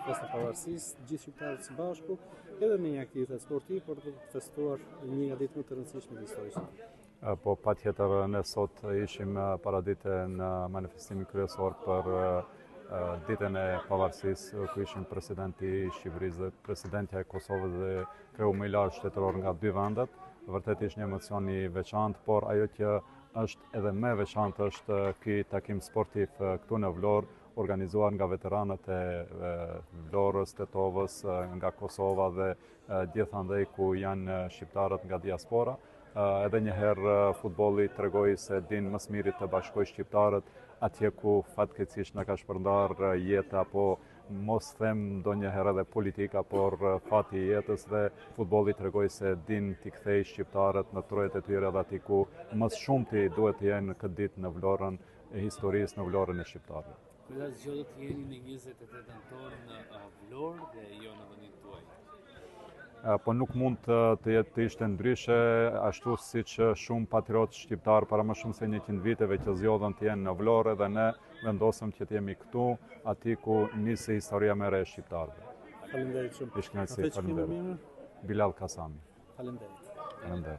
Festë e Pavarësisë, gjithë shqiptarët së bashku, edhe me një aktivitet sportiv për të festuar një nga ditët më të rëndësishme të historisë. Po patjetër ne sot ishim paradite në manifestimin kryesor për ditën e pavarësisë, ku ishim presidenti i Shqipërisë dhe presidentja e Kosovës dhe kreu më i lartë shtetëror nga dy vendet. Vërtet ishte një emocion i veçantë, por ajo që është edhe më veçantë është ky takim sportiv këtu në Vlorë, organizuar nga veteranët e Vlorës, Tetovës, nga Kosova dhe gjithandej ku janë shqiptarët nga diaspora. Edhe njëherë futbolli tregoi se din më së miri të bashkojë shqiptarët atje ku fatkeqësisht na ka shpërndar jeta, apo mos them ndonjëherë edhe politika, por fati i jetës, dhe futbolli tregoi se din t'i kthejë shqiptarët në trojet e tyre dhe aty ku më shumti duhet të jenë këtë ditë në Vlorën e historisë, në Vlorën e shqiptarëve. Për zgjodhet të jeni në 28 nëntor në Vlorë dhe jo në vendin tuaj. Po nuk mund të ishte ndryshe, ashtu siç shumë patriotë shqiptar para më shumë se 100 viteve që zgjodhen të jenë në Vlorë, dhe ne vendosëm që të jemi këtu, aty ku nisi historia më e re e shqiptarëve. Faleminderit shumë. Ishte kënaqësi, faleminderit. Bilal Kasami. Faleminderit. Faleminderit.